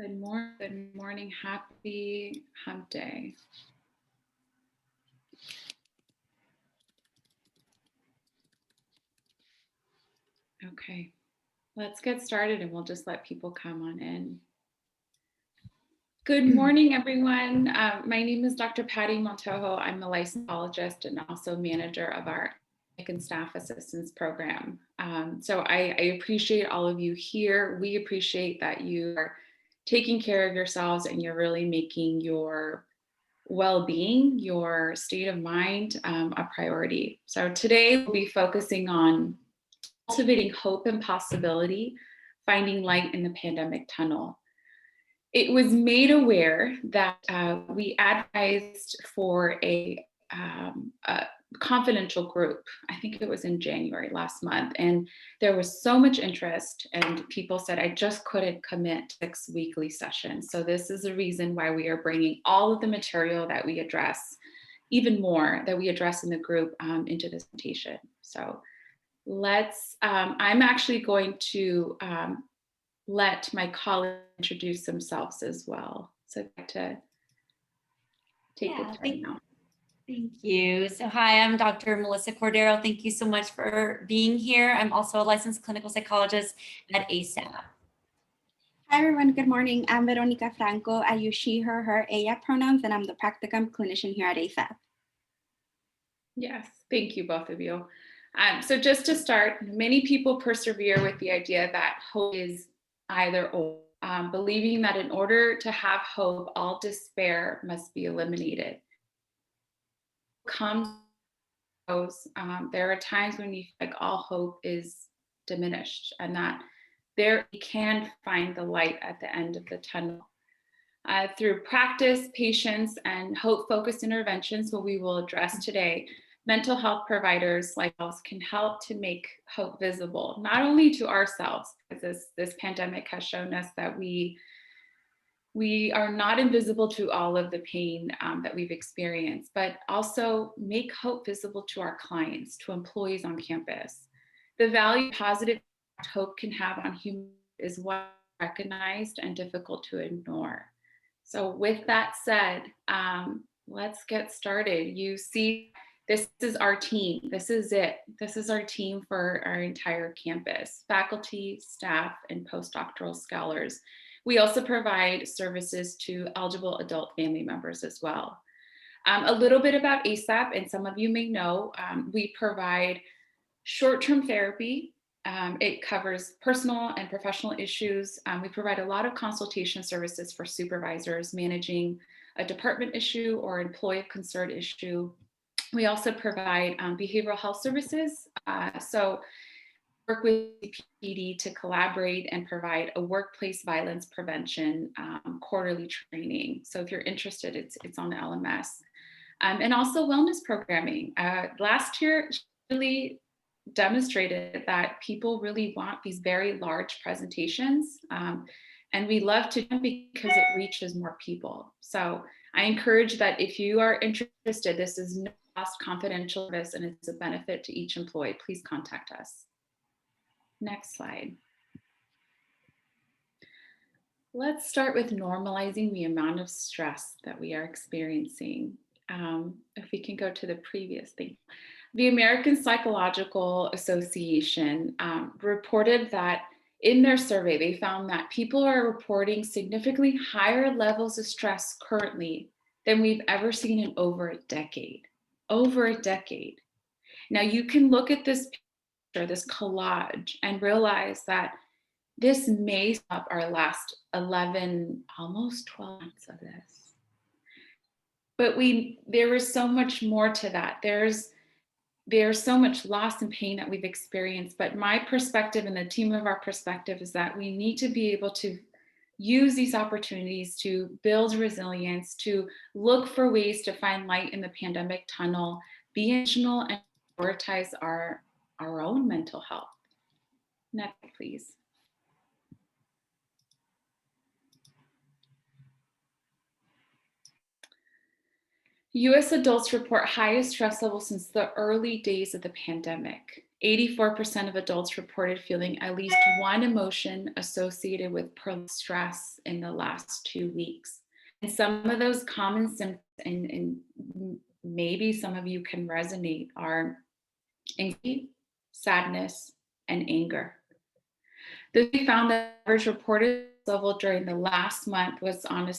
Good morning. Happy Hump Day. Okay, let's get started and we'll just let people come on in. Good morning, everyone. My name is Dr. Patty Motojo. I'm a licensed psychologist and also manager of our and staff assistance program. So I appreciate all of you here. We appreciate that you are taking care of yourselves and you're really making your well-being, your state of mind a priority. So today we'll be focusing on cultivating hope and possibility, finding light in the pandemic tunnel. It was made aware that we advised for a confidential group. I think it was in January last month, and there was so much interest and people said, I just couldn't commit to 6 weekly sessions. So this is the reason why we are bringing all of the material that we address, even more that we address in the group into this presentation. So I'm actually going to let my colleagues introduce themselves as well. So I'd like to take the turn now. Thank you. So hi, I'm Dr. Melissa Cordero. Thank you so much for being here. I'm also a licensed clinical psychologist at ASAP. Hi, everyone. Good morning. I'm Veronica Franco. I use she, her, ella pronouns, and I'm the practicum clinician here at ASAP. Yes, thank you, both of you. So just to start, many people persevere with the idea that hope is either or, believing that in order to have hope, all despair must be eliminated. There are times when you feel like all hope is diminished and that there you can find the light at the end of the tunnel. Through practice, patience, and hope-focused interventions, what we will address today, mental health providers like us can help to make hope visible, not only to ourselves, because this pandemic has shown us that we are not invisible to all of the pain that we've experienced, but also make hope visible to our clients, to employees on campus. The value positive hope can have on humans is well recognized and difficult to ignore. So with that said, let's get started. You see, this is our team. This is it. This is our team for our entire campus, faculty, staff, and postdoctoral scholars. We also provide services to eligible adult family members as well. A little bit about ASAP, and some of you may know, we provide short-term therapy. It covers personal and professional issues. We provide a lot of consultation services for supervisors managing a department issue or employee of concern issue. We also provide behavioral health services. So work with PD to collaborate and provide a workplace violence prevention quarterly training. So if you're interested, it's on the LMS. And also wellness programming. Last year really demonstrated that people really want these very large presentations. And we love to do because it reaches more people. So I encourage that if you are interested, this is no cost confidential service and it's a benefit to each employee, please contact us. Next slide. Let's start with normalizing the amount of stress that we are experiencing. If we can go to the previous thing. The American Psychological Association reported that in their survey, they found that people are reporting significantly higher levels of stress currently than we've ever seen in over a decade. Over a decade. Now you can look at this picture, this collage, and realize that this may stop our last 11, almost 12 months of this. But there is so much more to that. There's so much loss and pain that we've experienced, but my perspective and the team of our perspective is that we need to be able to use these opportunities to build resilience, to look for ways to find light in the pandemic tunnel, be intentional and prioritize our own mental health. Next, please. US adults report highest stress levels since the early days of the pandemic. 84% of adults reported feeling at least one emotion associated with prolonged stress in the last 2 weeks. And some of those common symptoms, and maybe some of you can resonate, are anxiety, sadness, and anger. We found that average reported level during the last month was on a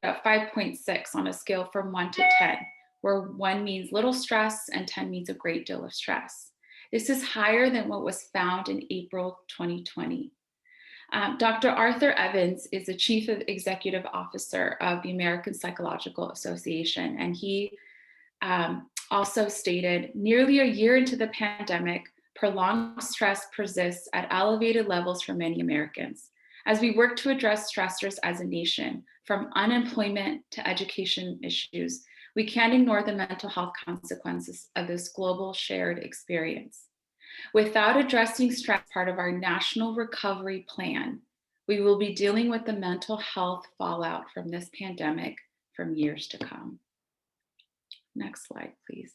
5.6 on a scale from 1 to 10, where 1 means little stress and 10 means a great deal of stress. This is higher than what was found in April 2020. Dr. Arthur Evans is the Chief Executive Officer of the American Psychological Association, and he also stated, nearly a year into the pandemic, prolonged stress persists at elevated levels for many Americans. As we work to address stressors as a nation, from unemployment to education issues, we can't ignore the mental health consequences of this global shared experience. Without addressing stress part of our national recovery plan, we will be dealing with the mental health fallout from this pandemic for years to come. Next slide, please.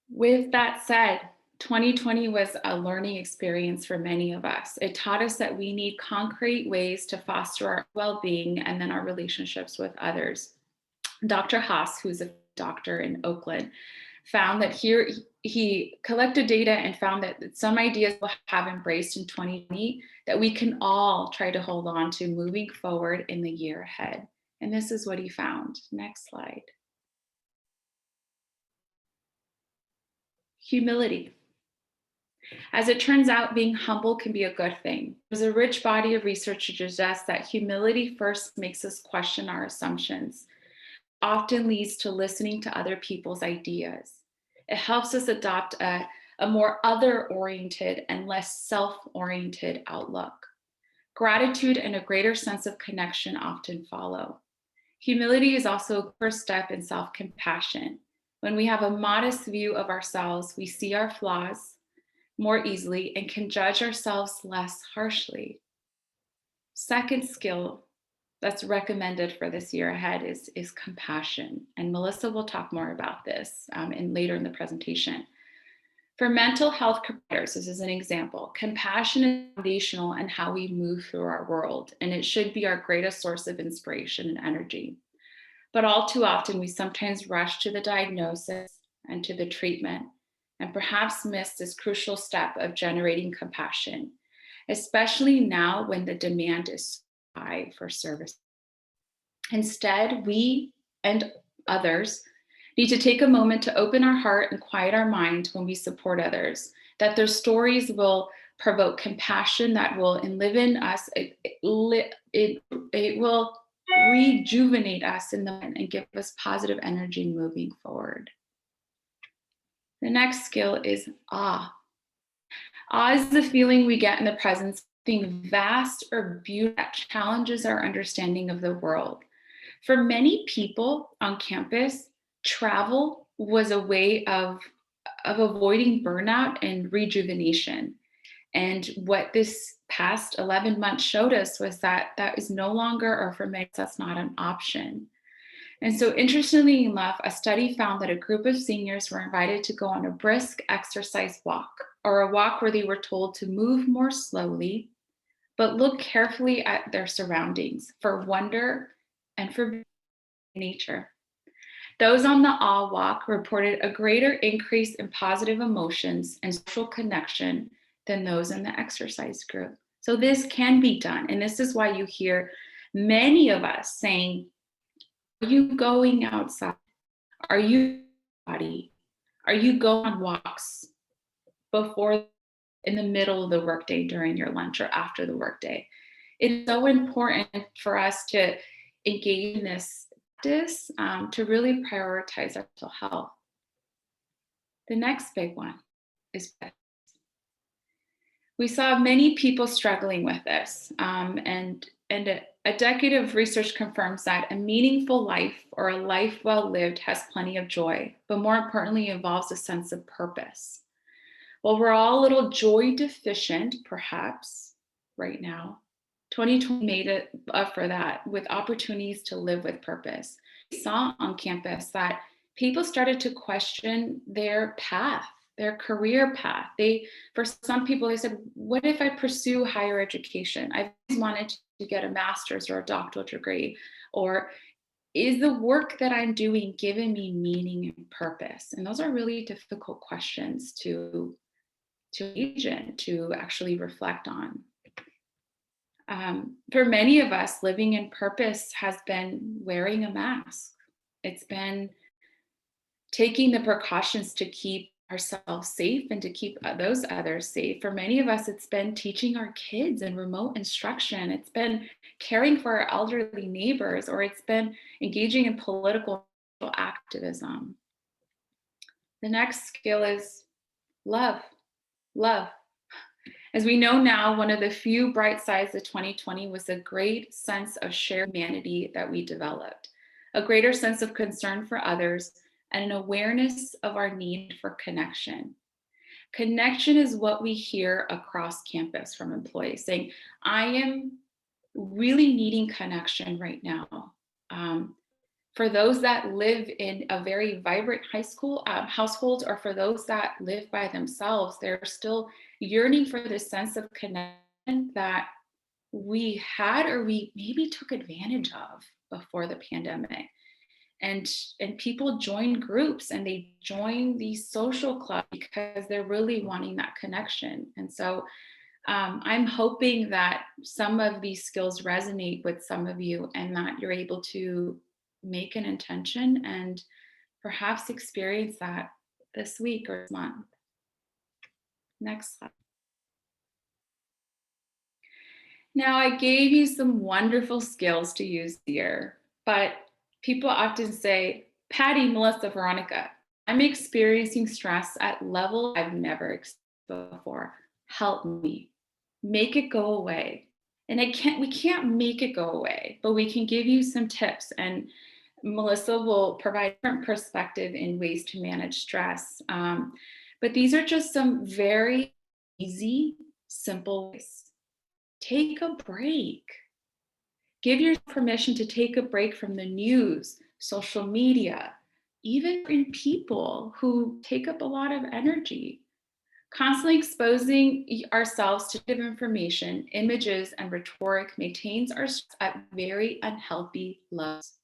With that said, 2020 was a learning experience for many of us. It taught us that we need concrete ways to foster our well-being and then our relationships with others. Dr. Haas, who's a doctor in Oakland, found that he collected data and found that some ideas will have embraced in 2020 that we can all try to hold on to moving forward in the year ahead. And this is what he found. Next slide. Humility. As it turns out, being humble can be a good thing. There's a rich body of research to suggest that humility first makes us question our assumptions, often leads to listening to other people's ideas. It helps us adopt a more other-oriented and less self-oriented outlook. Gratitude and a greater sense of connection often follow. Humility is also a first step in self-compassion. When we have a modest view of ourselves, we see our flaws more easily and can judge ourselves less harshly. Second skill that's recommended for this year ahead is compassion. And Melissa will talk more about this later in the presentation. For mental health providers, this is an example. Compassion is foundational in how we move through our world, and it should be our greatest source of inspiration and energy. But all too often, we sometimes rush to the diagnosis and to the treatment, and perhaps miss this crucial step of generating compassion, especially now when the demand is so high for service. Instead, we and others need to take a moment to open our heart and quiet our mind when we support others, that their stories will provoke compassion that will live in us. It will rejuvenate us in the moment and give us positive energy moving forward. The next skill is awe. Awe is the feeling we get in the presence of something vast or beautiful that challenges our understanding of the world. For many people on campus, travel was a way of avoiding burnout and rejuvenation. And what this past 11 months showed us was that that is no longer, or for many, that's not an option. And so interestingly enough, a study found that a group of seniors were invited to go on a brisk exercise walk, or a walk where they were told to move more slowly, but look carefully at their surroundings for wonder and for nature. Those on the awe walk reported a greater increase in positive emotions and social connection than those in the exercise group. So this can be done. And this is why you hear many of us saying, are you going outside? Are you body? Are you going on walks before, in the middle of the workday, during your lunch, or after the workday? It's so important for us to engage in this practice to really prioritize our mental health. The next big one is we saw many people struggling with this, and a decade of research confirms that a meaningful life, or a life well lived, has plenty of joy, but more importantly, involves a sense of purpose. Well, we're all a little joy deficient, perhaps, right now. 2020 made it up for that with opportunities to live with purpose. saw on campus that people started to question their path, their career path. For some people, they said, what if I pursue higher education? I've always wanted to get a master's or a doctoral degree. Or is the work that I'm doing giving me meaning and purpose? And those are really difficult questions to engage in, to actually reflect on. For many of us, living in purpose has been wearing a mask. It's been taking the precautions to keep ourselves safe and to keep those others safe. For many of us, it's been teaching our kids in remote instruction. It's been caring for our elderly neighbors, or it's been engaging in political activism. The next skill is love. Love. As we know now, one of the few bright sides of 2020 was a great sense of shared humanity that we developed, a greater sense of concern for others, and an awareness of our need for connection. Connection is what we hear across campus from employees saying, I am really needing connection right now. For those that live in a very vibrant high school household, or for those that live by themselves, they're still yearning for this sense of connection that we had, or we maybe took advantage of before the pandemic. And people join groups and they join these social clubs because they're really wanting that connection. And so I'm hoping that some of these skills resonate with some of you, and that you're able to make an intention and perhaps experience that this week or this month. Next slide. Now, I gave you some wonderful skills to use here, but people often say, Patty, Melissa, Veronica, I'm experiencing stress at level I've never experienced before. Help me. Make it go away. And we can't make it go away, but we can give you some tips, and Melissa will provide a different perspective in ways to manage stress. But these are just some very easy, simple ways. Take a break. Give yourself permission to take a break from the news, social media, even in people who take up a lot of energy. Constantly exposing ourselves to negative information, images, and rhetoric maintains our stress at very unhealthy levels.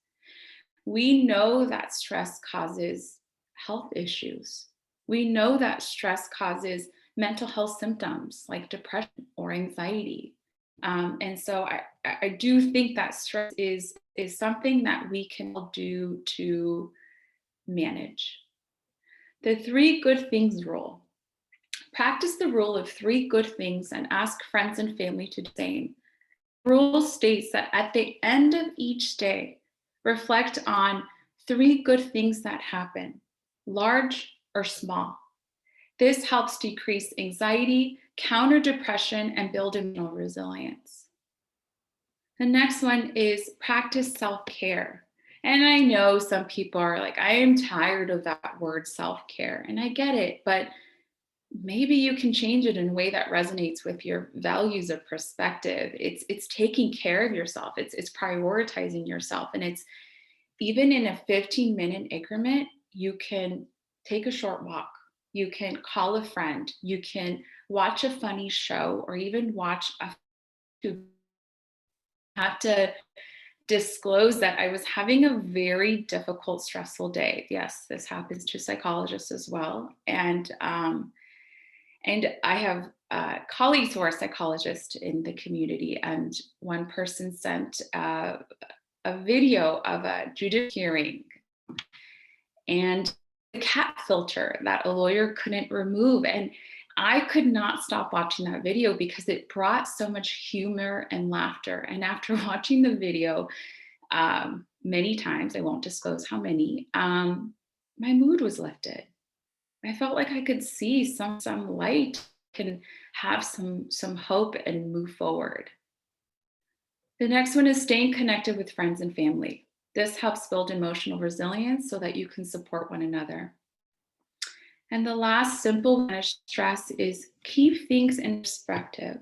We know that stress causes health issues. We know that stress causes mental health symptoms like depression or anxiety. And so I do think that stress is something that we can all do to manage. The 3 good things rule. Practice the rule of 3 good things and ask friends and family to do the same. The rule states that at the end of each day, reflect on 3 good things that happen, large or small. This helps decrease anxiety, counter depression, and build emotional resilience. The next one is practice self-care. And I know some people are like, I am tired of that word self-care, and I get it, but maybe you can change it in a way that resonates with your values or perspective. It's taking care of yourself. It's prioritizing yourself. And it's even in a 15-minute increment, you can take a short walk. You can call a friend. You can watch a funny show, or even watch I have to disclose that I was having a very difficult, stressful day. Yes, this happens to psychologists as well. And I have colleagues who are psychologists in the community, and one person sent a video of a judicial hearing and the cat filter that a lawyer couldn't remove. And I could not stop watching that video because it brought so much humor and laughter. And after watching the video many times, I won't disclose how many, my mood was lifted. I felt like I could see some light, can have some hope and move forward. The next one is staying connected with friends and family. This helps build emotional resilience so that you can support one another. And the last simple manage stress is keep things in perspective.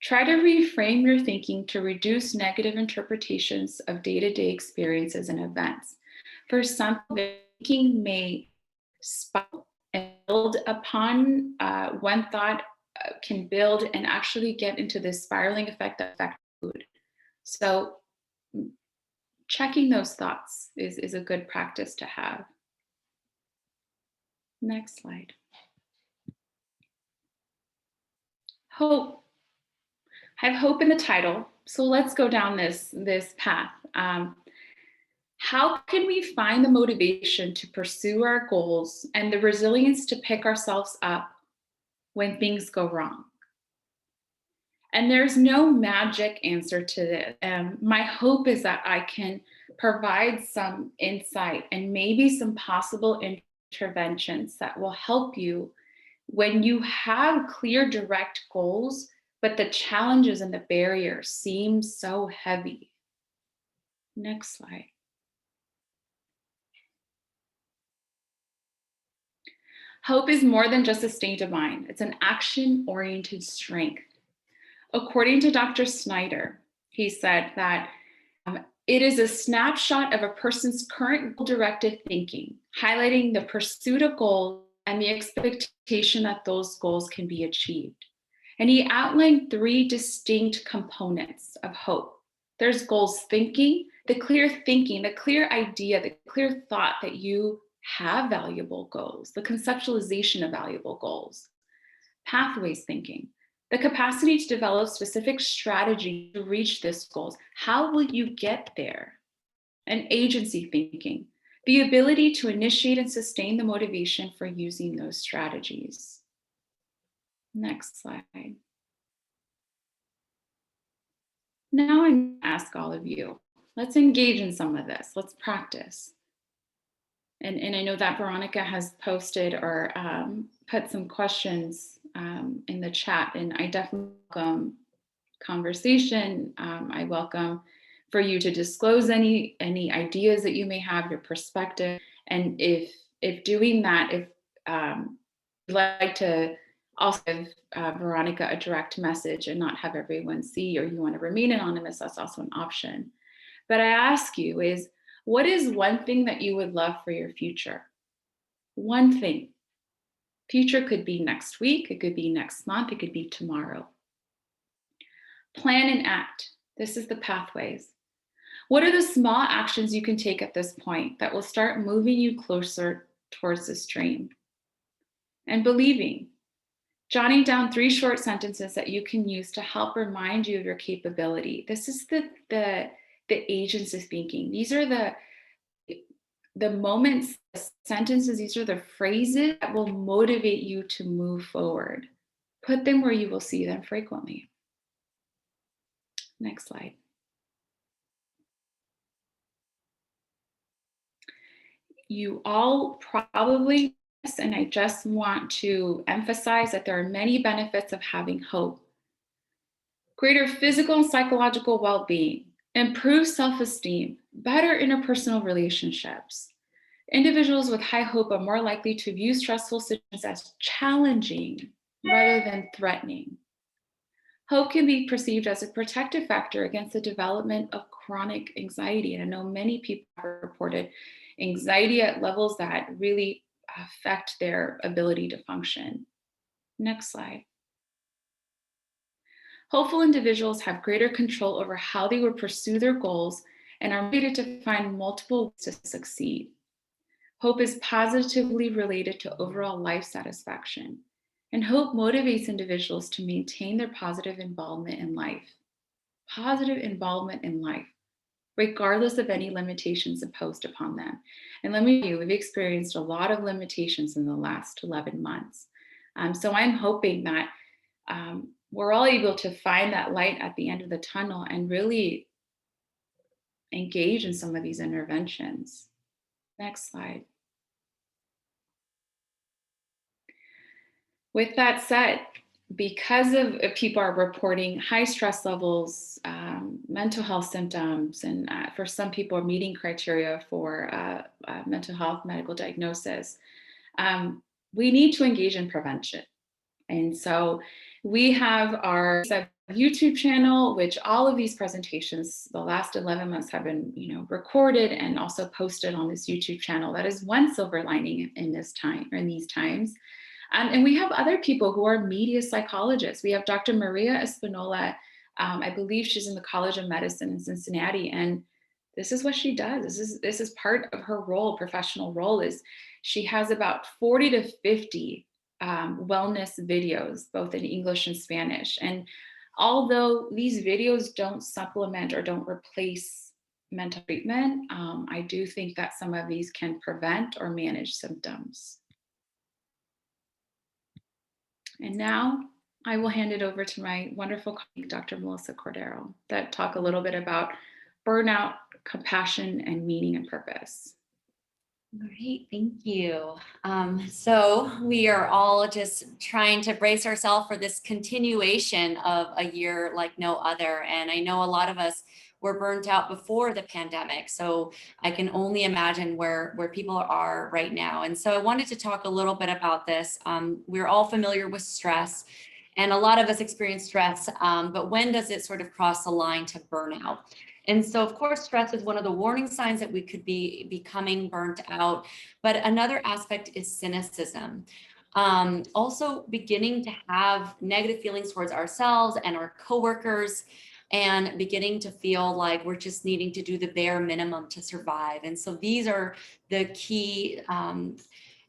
Try to reframe your thinking to reduce negative interpretations of day-to-day experiences and events. For some, thinking may spiral and build upon one thought can build and actually get into this spiraling effect that affects mood. So checking those thoughts is a good practice to have. Next slide. Hope. I have hope in the title. So let's go down this path. How can we find the motivation to pursue our goals and the resilience to pick ourselves up when things go wrong? And there's no magic answer to this. My hope is that I can provide some insight and maybe some possible interventions that will help you when you have clear, direct goals, but the challenges and the barriers seem so heavy. Next slide. Hope is more than just a state of mind. It's an action-oriented strength. According to Dr. Snyder, he said that it is a snapshot of a person's current goal-directed thinking, highlighting the pursuit of goals and the expectation that those goals can be achieved. And he outlined 3 distinct components of hope. There's goals thinking, the clear idea, the clear thought that you have valuable goals, the conceptualization of valuable goals. Pathways thinking, the capacity to develop specific strategy to reach these goals. How will you get there? And agency thinking, the ability to initiate and sustain the motivation for using those strategies. Next slide. Now I'm going to ask all of you, let's engage in some of this. Let's practice. And I know that Veronica has posted or put some questions in the chat, and I definitely welcome conversation. I welcome for you to disclose any ideas that you may have, your perspective. And if doing that, if you'd like to also give Veronica a direct message and not have everyone see, or you want to remain anonymous, that's also an option. But I ask you is, what is one thing that you would love for your future? One thing. Future could be next week, it could be next month, it could be tomorrow. Plan and act. This is the pathways. What are the small actions you can take at this point that will start moving you closer towards this dream? And believing. Jotting down 3 short sentences that you can use to help remind you of your capability. This is the agency thinking. These are the moments, the sentences, these are the phrases that will motivate you to move forward. Put them where you will see them frequently. Next slide. You all probably, and I just want to emphasize that there are many benefits of having hope. Greater physical and psychological well-being, improved self-esteem, better interpersonal relationships. Individuals with high hope are more likely to view stressful situations as challenging rather than threatening. Hope can be perceived as a protective factor against the development of chronic anxiety. And I know many people have reported anxiety at levels that really affect their ability to function. Next slide. Hopeful individuals have greater control over how they will pursue their goals and are motivated to find multiple ways to succeed. Hope is positively related to overall life satisfaction, and hope motivates individuals to maintain their positive involvement in life. Positive involvement in life, regardless of any limitations imposed upon them. And let me tell you, we've experienced a lot of limitations in the last 11 months. So I'm hoping that we're all able to find that light at the end of the tunnel and really engage in some of these interventions. Next slide. With that said, because of people are reporting high stress levels, mental health symptoms, and for some people are meeting criteria for mental health medical diagnosis, we need to engage in prevention. And so we have our YouTube channel, which all of these presentations, the last 11 months have been, recorded and also posted on this YouTube channel. That is one silver lining in this time, or in these times. And we have other people who are media psychologists. We have Dr. Maria Espinola. I believe she's in the College of Medicine in Cincinnati, and this is what she does. This is part of her role, professional role, is she has about 40 to 50 wellness videos, both in English and Spanish. And although these videos don't supplement or don't replace mental treatment, I do think that some of these can prevent or manage symptoms. And now I will hand it over to my wonderful colleague, Dr. Melissa Cordero, that talk a little bit about burnout, compassion, and meaning and purpose. All right, thank you. So we are all just trying to brace ourselves for this continuation of a year like no other. And I know a lot of us were burnt out before the pandemic. So I can only imagine where people are right now. And so I wanted to talk a little bit about this. We're all familiar with stress, and a lot of us experience stress, but when does it sort of cross the line to burnout? And so, of course, stress is one of the warning signs that we could be becoming burnt out. But another aspect is cynicism. Also beginning to have negative feelings towards ourselves and our coworkers, and beginning to feel like we're just needing to do the bare minimum to survive. And so these are the key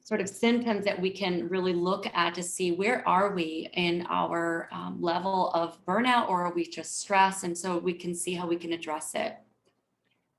sort of symptoms that we can really look at to see where are we in our level of burnout, or are we just stressed? And so we can see how we can address it.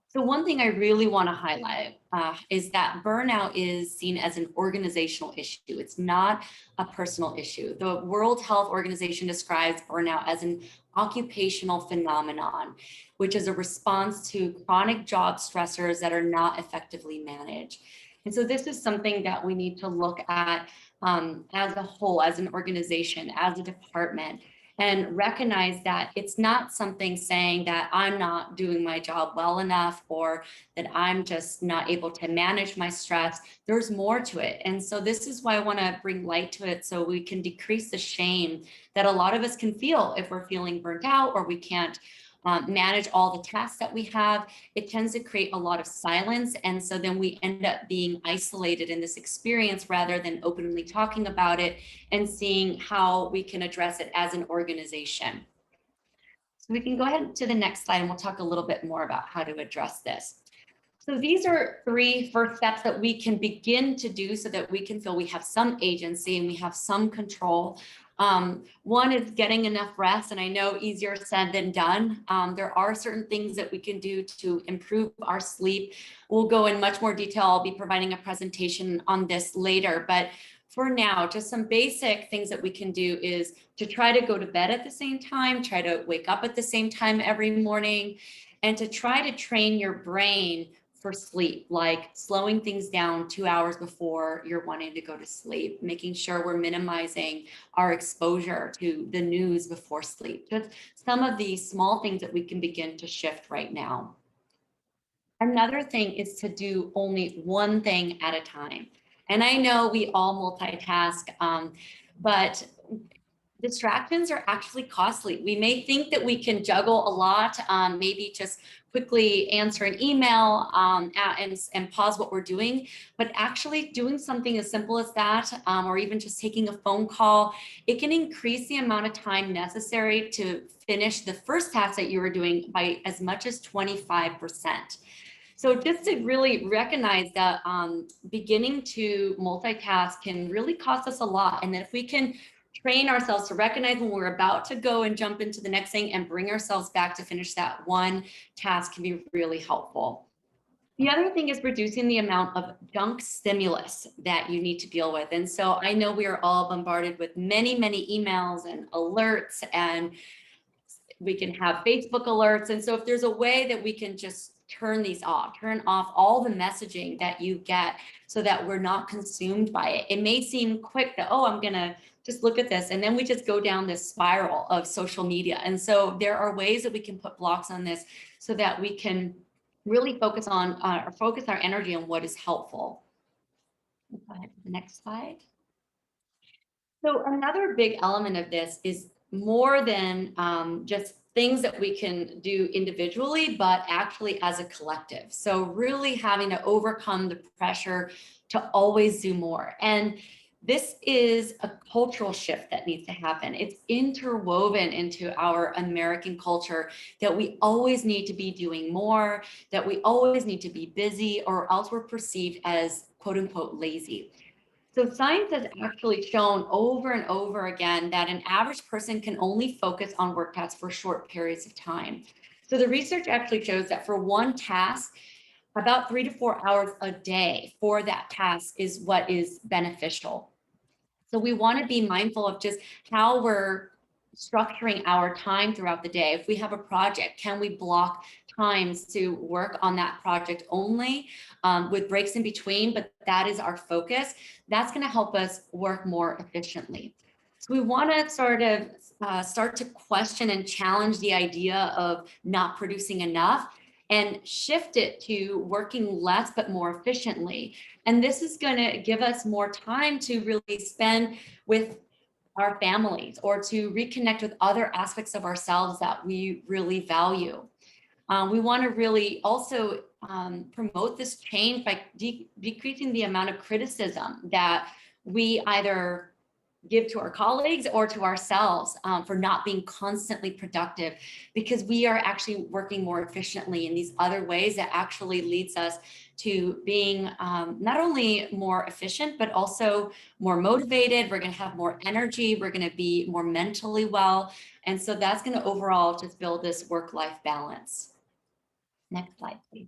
So one thing I really want to highlight is that burnout is seen as an organizational issue. It's not a personal issue. The World Health Organization describes burnout as an occupational phenomenon, which is a response to chronic job stressors that are not effectively managed. And so this is something that we need to look at as a whole, as an organization, as a department, and recognize that it's not something saying that I'm not doing my job well enough, or that I'm just not able to manage my stress. There's more to it. And so this is why I want to bring light to it, so we can decrease the shame that a lot of us can feel if we're feeling burnt out, or we can't manage all the tasks that we have. It tends to create a lot of silence. And so then we end up being isolated in this experience rather than openly talking about it and seeing how we can address it as an organization. So we can go ahead to the next slide, and we'll talk a little bit more about how to address this. So these are 3 first steps that we can begin to do so that we can feel we have some agency and we have some control. One is getting enough rest, and I know easier said than done. There are certain things that we can do to improve our sleep. We'll go in much more detail. I'll be providing a presentation on this later, but for now, just some basic things that we can do is to try to go to bed at the same time, try to wake up at the same time every morning, and to try to train your brain for sleep, like slowing things down 2 hours before you're wanting to go to sleep, making sure we're minimizing our exposure to the news before sleep. Just some of these small things that we can begin to shift right now. Another thing is to do only one thing at a time. And I know we all multitask, but distractions are actually costly. We may think that we can juggle a lot, maybe just quickly answer an email and pause what we're doing, but actually doing something as simple as that, or even just taking a phone call, it can increase the amount of time necessary to finish the first task that you were doing by as much as 25%. So just to really recognize that beginning to multitask can really cost us a lot. And that if we can train ourselves to recognize when we're about to go and jump into the next thing and bring ourselves back to finish that one task, can be really helpful. The other thing is reducing the amount of junk stimulus that you need to deal with. And so I know we are all bombarded with many, many emails and alerts, and we can have Facebook alerts. And so if there's a way that we can just turn these off, turn off all the messaging that you get so that we're not consumed by it. It may seem quick that, oh, I'm going to just look at this. And then we just go down this spiral of social media. And so there are ways that we can put blocks on this so that we can really focus on focus our energy on what is helpful. Go ahead to the next slide. So another big element of this is more than just things that we can do individually, but actually as a collective. So really having to overcome the pressure to always do more. And this is a cultural shift that needs to happen. It's interwoven into our American culture that we always need to be doing more, that we always need to be busy, or else we're perceived as quote unquote lazy. So science has actually shown over and over again that an average person can only focus on work tasks for short periods of time. So the research actually shows that for one task, about 3 to 4 hours a day for that task is what is beneficial. So we want to be mindful of just how we're structuring our time throughout the day. If we have a project, can we block times to work on that project only with breaks in between, but that is our focus. That's going to help us work more efficiently. So we want to sort of start to question and challenge the idea of not producing enough and shift it to working less but more efficiently. And this is going to give us more time to really spend with our families or to reconnect with other aspects of ourselves that we really value. We want to really also promote this change by decreasing the amount of criticism that we either give to our colleagues or to ourselves for not being constantly productive, because we are actually working more efficiently in these other ways that actually leads us to being not only more efficient, but also more motivated. We're going to have more energy. We're going to be more mentally well. And so that's going to overall just build this work-life balance. Next slide, please.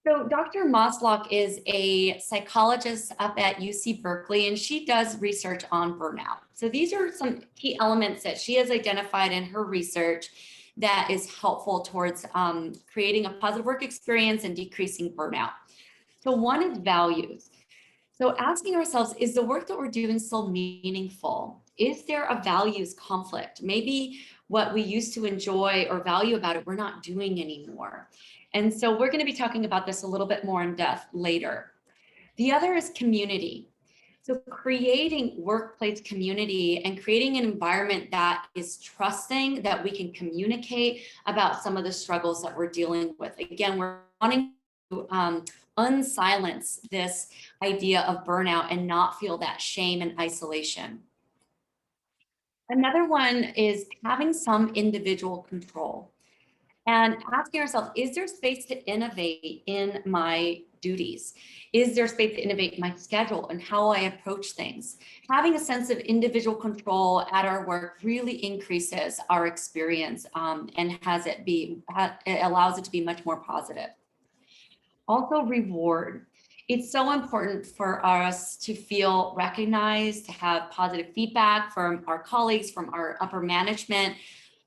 So Dr. Mosslock is a psychologist up at UC Berkeley, and she does research on burnout. So these are some key elements that she has identified in her research that is helpful towards creating a positive work experience and decreasing burnout. So one is values. So asking ourselves, is the work that we're doing still meaningful? Is there a values conflict? Maybe what we used to enjoy or value about it, we're not doing anymore. And so we're going to be talking about this a little bit more in depth later. The other is community. So creating workplace community and creating an environment that is trusting, that we can communicate about some of the struggles that we're dealing with. Again, we're wanting to unsilence this idea of burnout and not feel that shame and isolation. Another one is having some individual control and asking ourselves, is there space to innovate in my duties? Is there space to innovate in my schedule and how I approach things? Having a sense of individual control at our work really increases our experience and it allows it to be much more positive. Also, reward. It's so important for us to feel recognized, to have positive feedback from our colleagues, from our upper management.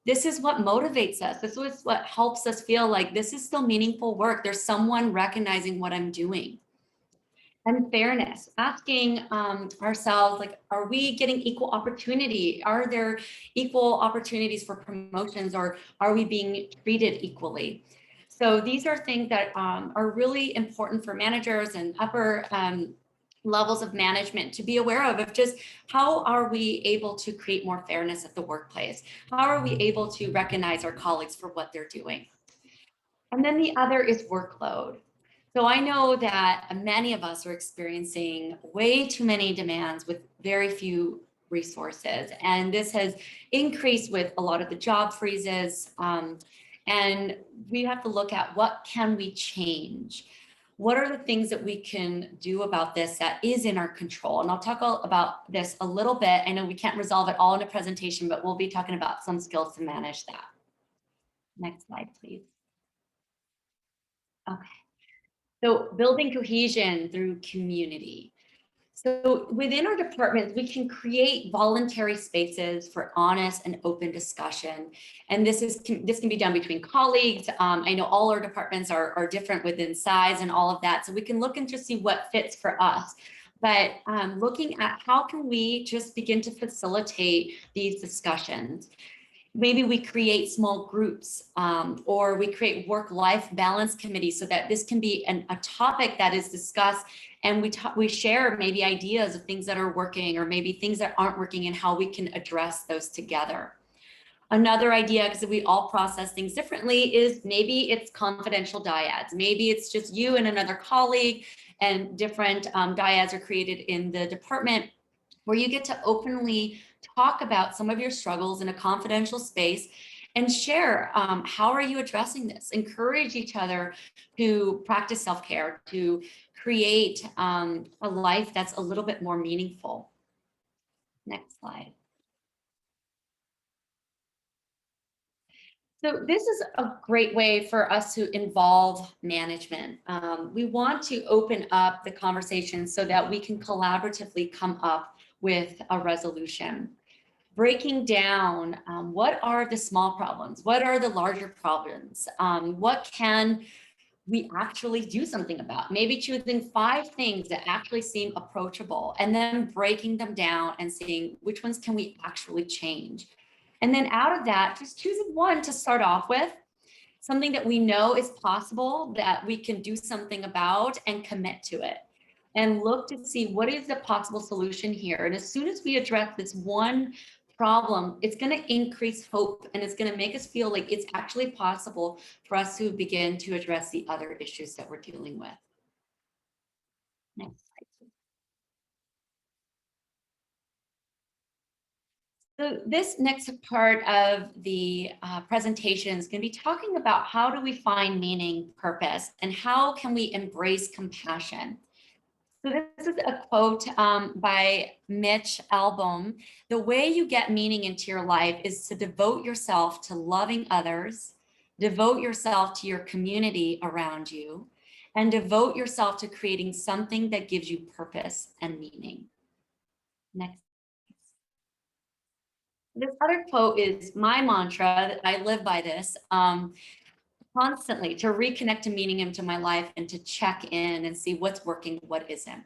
This is what motivates us. This is what helps us feel like this is still meaningful work. There's someone recognizing what I'm doing. And fairness, asking ourselves, like, are we getting equal opportunity? Are there equal opportunities for promotions, or are we being treated equally? So these are things that are really important for managers and upper levels of management to be aware of just how are we able to create more fairness at the workplace? How are we able to recognize our colleagues for what they're doing? And then the other is workload. So I know that many of us are experiencing way too many demands with very few resources. And this has increased with a lot of the job freezes. And we have to look at what can we change? What are the things that we can do about this that is in our control? And I'll talk about this a little bit. I know we can't resolve it all in a presentation, but we'll be talking about some skills to manage that. Next slide, please. Okay. So building cohesion through community. So within our departments, we can create voluntary spaces for honest and open discussion. And this can be done between colleagues. I know all our departments are different within size and all of that. So we can look and just see what fits for us. But looking at how can we just begin to facilitate these discussions. Maybe we create small groups, or we create work-life balance committees so that this can be a topic that is discussed, and we share maybe ideas of things that are working or maybe things that aren't working and how we can address those together. Another idea, because we all process things differently, is maybe it's confidential dyads. Maybe it's just you and another colleague, and different dyads are created in the department where you get to openly talk about some of your struggles in a confidential space and share how are you addressing this. Encourage each other to practice self-care, to create a life that's a little bit more meaningful. Next slide. So this is a great way for us to involve management. We want to open up the conversation so that we can collaboratively come up with a resolution. Breaking down what are the small problems, what are the larger problems, what can we actually do something about? Maybe choosing 5 things that actually seem approachable and then breaking them down and seeing which ones can we actually change. And then out of that, just choosing one to start off with, something that we know is possible, that we can do something about and commit to it. And look to see what is the possible solution here. And as soon as we address this one problem, it's going to increase hope, and it's going to make us feel like it's actually possible for us to begin to address the other issues that we're dealing with. Next slide. So this next part of the presentation is going to be talking about how do we find meaning, purpose, and how can we embrace compassion. So this is a quote by Mitch Albom. The way you get meaning into your life is to devote yourself to loving others, devote yourself to your community around you, and devote yourself to creating something that gives you purpose and meaning. Next. This other quote is my mantra that I live by this constantly, to reconnect to meaning into my life and to check in and see what's working, what isn't.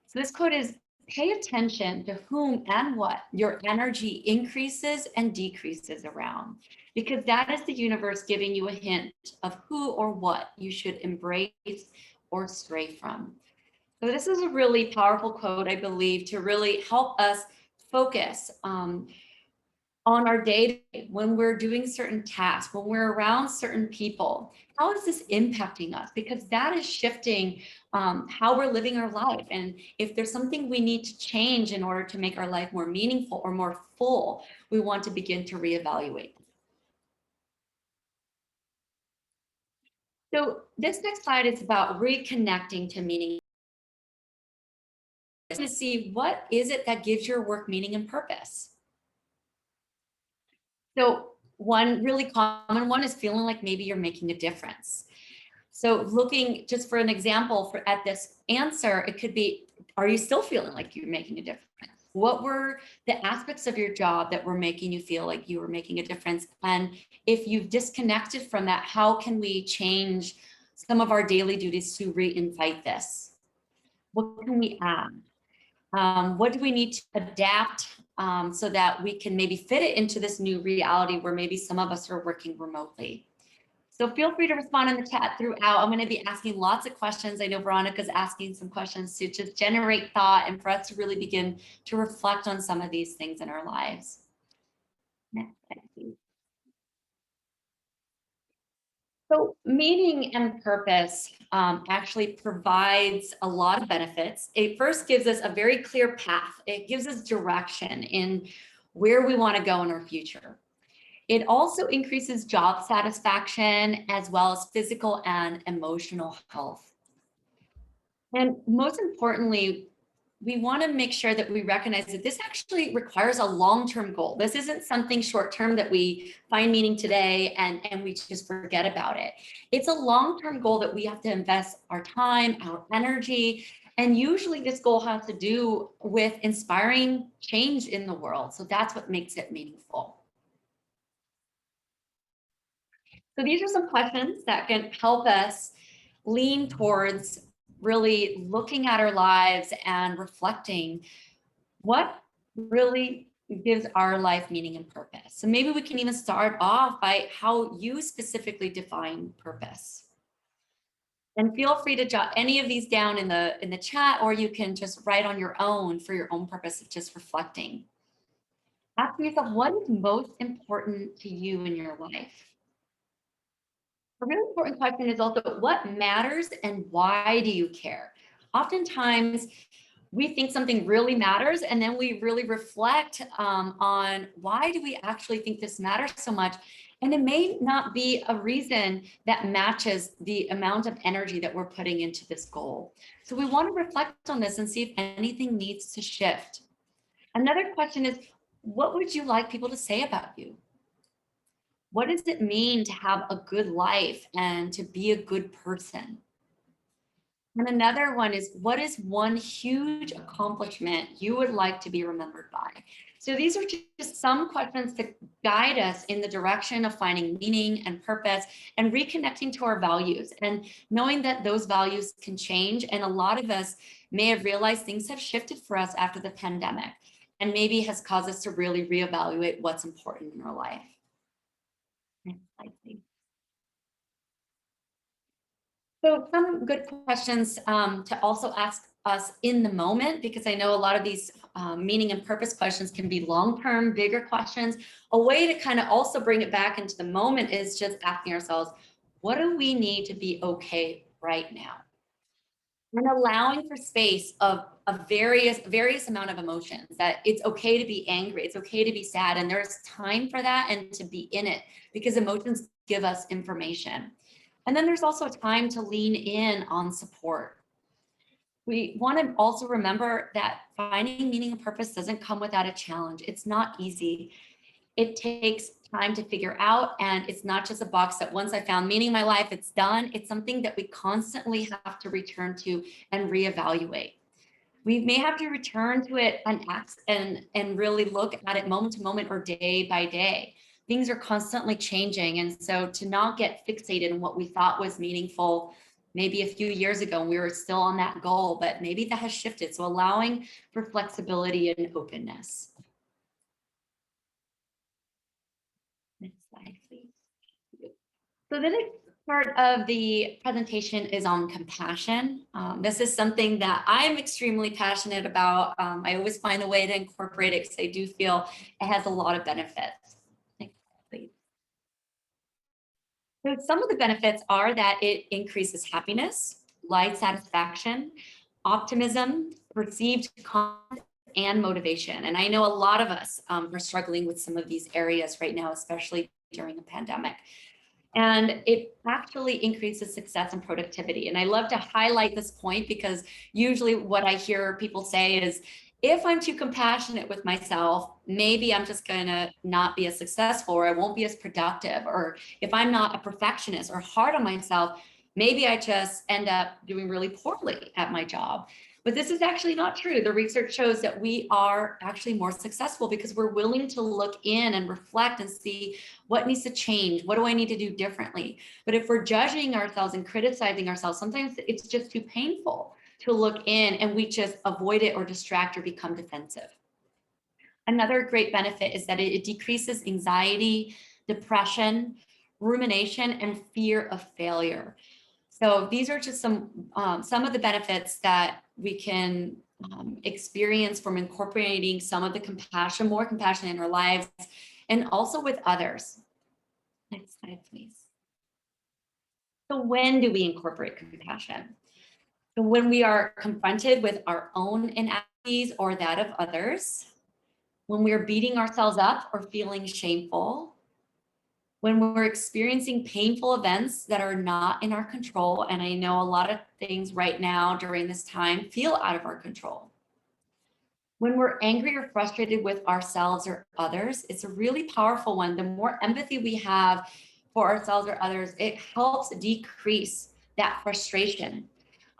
So this quote is, pay attention to whom and what your energy increases and decreases around, because that is the universe giving you a hint of who or what you should embrace or stray from. So this is a really powerful quote, I believe, to really help us focus on our day when we're doing certain tasks, when we're around certain people. How is this impacting us? Because that is shifting how we're living our life. And if there's something we need to change in order to make our life more meaningful or more full, we want to begin to reevaluate. So this next slide is about reconnecting to meaning. To see what is it that gives your work meaning and purpose. So one really common one is feeling like maybe you're making a difference. So looking just for an example at this answer, it could be, are you still feeling like you're making a difference? What were the aspects of your job that were making you feel like you were making a difference? And if you've disconnected from that, how can we change some of our daily duties to re-invite this? What can we add? What do we need to adapt so that we can maybe fit it into this new reality where maybe some of us are working remotely? So feel free to respond in the chat throughout. I'm going to be asking lots of questions. I know Veronica's asking some questions to just generate thought and for us to really begin to reflect on some of these things in our lives. Next slide, please. So meaning and purpose actually provides a lot of benefits. It first gives us a very clear path. It gives us direction in where we want to go in our future. It also increases job satisfaction as well as physical and emotional health. And most importantly, we want to make sure that we recognize that this actually requires a long-term goal. This isn't something short-term that we find meaning today and we just forget about it. It's a long-term goal that we have to invest our time, our energy, and usually this goal has to do with inspiring change in the world. So that's what makes it meaningful. So these are some questions that can help us lean towards really looking at our lives and reflecting what really gives our life meaning and purpose. So maybe we can even start off by how you specifically define purpose. And feel free to jot any of these down in the chat, or you can just write on your own for your own purpose of just reflecting. Ask yourself, what is most important to you in your life? A really important question is also, what matters and why do you care? Oftentimes, we think something really matters, and then we really reflect on why do we actually think this matters so much? And it may not be a reason that matches the amount of energy that we're putting into this goal. So we want to reflect on this and see if anything needs to shift. Another question is, what would you like people to say about you? What does it mean to have a good life and to be a good person? And another one is, what is one huge accomplishment you would like to be remembered by? So these are just some questions to guide us in the direction of finding meaning and purpose and reconnecting to our values, and knowing that those values can change. And a lot of us may have realized things have shifted for us after the pandemic, and maybe has caused us to really reevaluate what's important in our life. Next slide, please. So some good questions to also ask us in the moment, because I know a lot of these meaning and purpose questions can be long-term, bigger questions. A way to kind of also bring it back into the moment is just asking ourselves, what do we need to be okay right now? And allowing for space of various amount of emotions, that it's okay to be angry, it's okay to be sad, and there's time for that and to be in it, because emotions give us information. And then there's also a time to lean in on support. We want to also remember that finding meaning and purpose doesn't come without a challenge. It's not easy. It takes time to figure out, and it's not just a box that once I found meaning in my life, it's done. It's something that we constantly have to return to and reevaluate. We may have to return to it and really look at it moment to moment or day by day. Things are constantly changing. And so to not get fixated on what we thought was meaningful maybe a few years ago, and we were still on that goal, but maybe that has shifted. So allowing for flexibility and openness. Next slide, please. So the next part of the presentation is on compassion. This is something that I'm extremely passionate about. I always find a way to incorporate it because I do feel it has a lot of benefits. Next slide, please. So some of the benefits are that it increases happiness, life satisfaction, optimism, perceived confidence, and motivation. And I know a lot of us are struggling with some of these areas right now, especially during the pandemic. And it actually increases success and productivity. And I love to highlight this point because usually what I hear people say is, if I'm too compassionate with myself, maybe I'm just gonna not be as successful, or I won't be as productive. Or if I'm not a perfectionist or hard on myself, maybe I just end up doing really poorly at my job. But this is actually not true. The research shows that we are actually more successful because we're willing to look in and reflect and see what needs to change. What do I need to do differently? But if we're judging ourselves and criticizing ourselves, sometimes it's just too painful to look in, and we just avoid it or distract or become defensive. Another great benefit is that it decreases anxiety, depression, rumination, and fear of failure. So these are just some of the benefits that we can experience from incorporating some of the compassion, more compassion in our lives, and also with others. Next slide, please. So when do we incorporate compassion? So when we are confronted with our own inadequacies or that of others, when we're beating ourselves up or feeling shameful, when we're experiencing painful events that are not in our control, and I know a lot of things right now during this time feel out of our control. When we're angry or frustrated with ourselves or others, it's a really powerful one. The more empathy we have for ourselves or others, it helps decrease that frustration.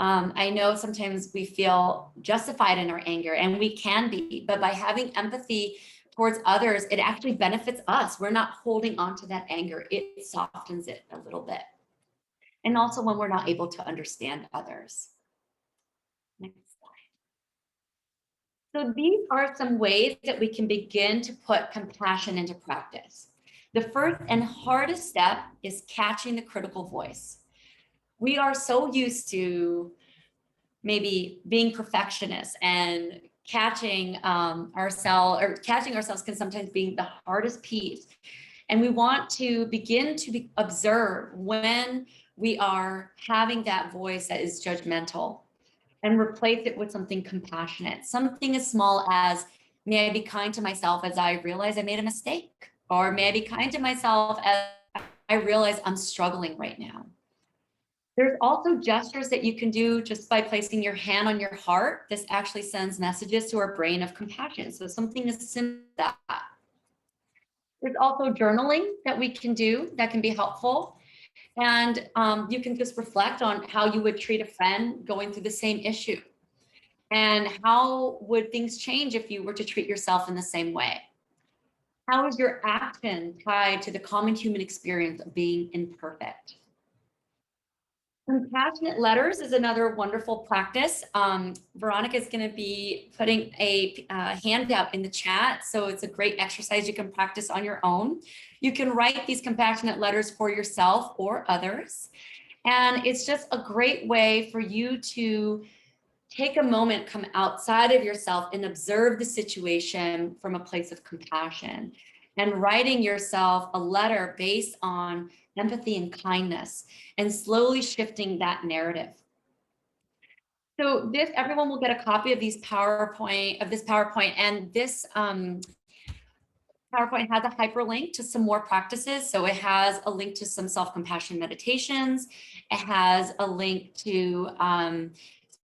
I know sometimes we feel justified in our anger, and we can be, but by having empathy towards others, it actually benefits us. We're not holding on to that anger. It softens it a little bit. And also when we're not able to understand others. Next slide. So these are some ways that we can begin to put compassion into practice. The first and hardest step is catching the critical voice. We are so used to maybe being perfectionists, and catching ourselves can sometimes be the hardest piece. And we want to begin to observe when we are having that voice that is judgmental, and replace it with something compassionate, something as small as, may I be kind to myself as I realize I made a mistake, or may I be kind to myself as I realize I'm struggling right now. There's also gestures that you can do just by placing your hand on your heart. This actually sends messages to our brain of compassion. So something as simple as that. There's also journaling that we can do that can be helpful. And you can just reflect on how you would treat a friend going through the same issue. And how would things change if you were to treat yourself in the same way? How is your action tied to the common human experience of being imperfect? Compassionate letters is another wonderful practice. Veronica is going to be putting a handout in the chat. So it's a great exercise you can practice on your own. You can write these compassionate letters for yourself or others. And it's just a great way for you to take a moment, come outside of yourself and observe the situation from a place of compassion, and writing yourself a letter based on empathy and kindness, and slowly shifting that narrative. So everyone will get a copy of this PowerPoint, and this PowerPoint has a hyperlink to some more practices. So it has a link to some self-compassion meditations. It has a link to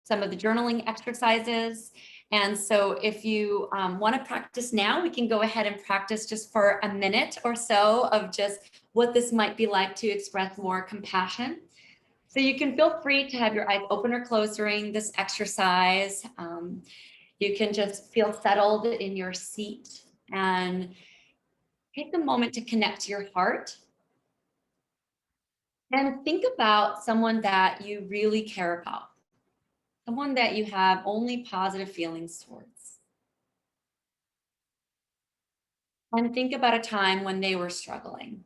some of the journaling exercises. And so if you want to practice now, we can go ahead and practice just for a minute or so of just what this might be like to express more compassion. So you can feel free to have your eyes open or closed during this exercise. You can just feel settled in your seat and take a moment to connect to your heart. And think about someone that you really care about, someone that you have only positive feelings towards. And think about a time when they were struggling,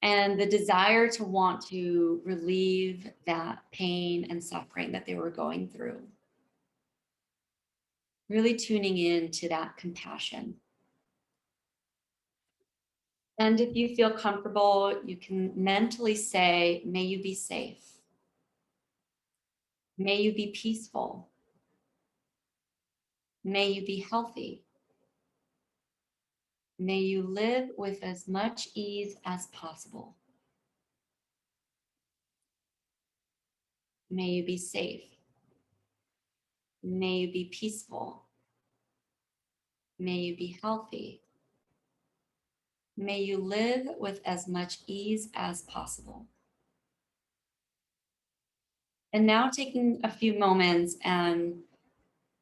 and the desire to want to relieve that pain and suffering that they were going through. Really tuning in to that compassion. And if you feel comfortable, you can mentally say, may you be safe. May you be peaceful. May you be healthy. May you live with as much ease as possible. May you be safe. May you be peaceful. May you be healthy. May you live with as much ease as possible. And now taking a few moments and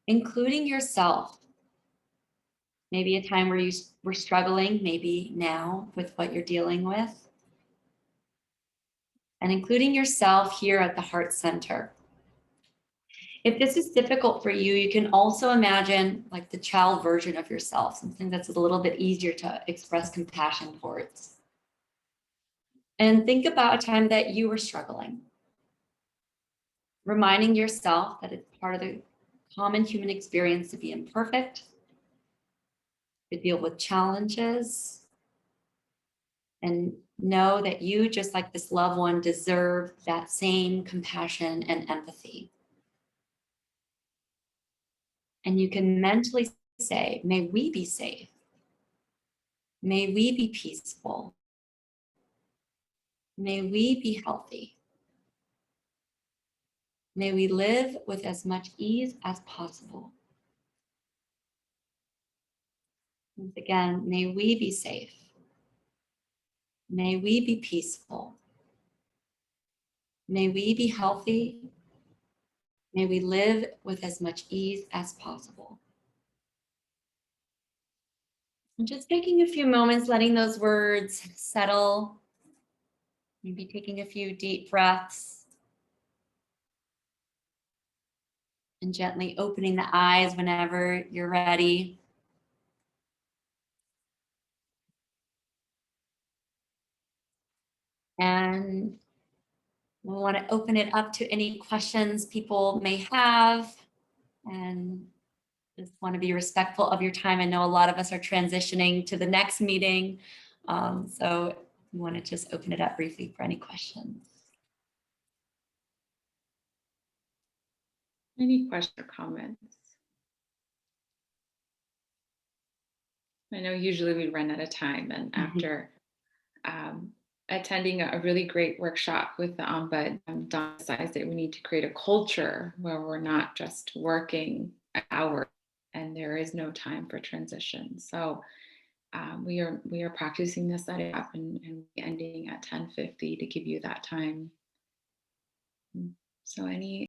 including yourself. Maybe a time where you were struggling, maybe now with what you're dealing with. And including yourself here at the heart center. If this is difficult for you, you can also imagine like the child version of yourself, something that's a little bit easier to express compassion towards. And think about a time that you were struggling. Reminding yourself that it's part of the common human experience to be imperfect, to deal with challenges, and know that you, just like this loved one, deserve that same compassion and empathy. And you can mentally say, may we be safe. May we be peaceful. May we be healthy. May we live with as much ease as possible. Once again, may we be safe. May we be peaceful. May we be healthy. May we live with as much ease as possible. And just taking a few moments, letting those words settle. Maybe taking a few deep breaths. And gently opening the eyes whenever you're ready. And we want to open it up to any questions people may have. And just want to be respectful of your time. I know a lot of us are transitioning to the next meeting. So we want to just open it up briefly for any questions. Any questions or comments? I know usually we run out of time, and after attending a really great workshop with the Ombud, Dawn decided that we need to create a culture where we're not just working hours and there is no time for transition. So we are practicing this at up and ending at 10:50 to give you that time. So any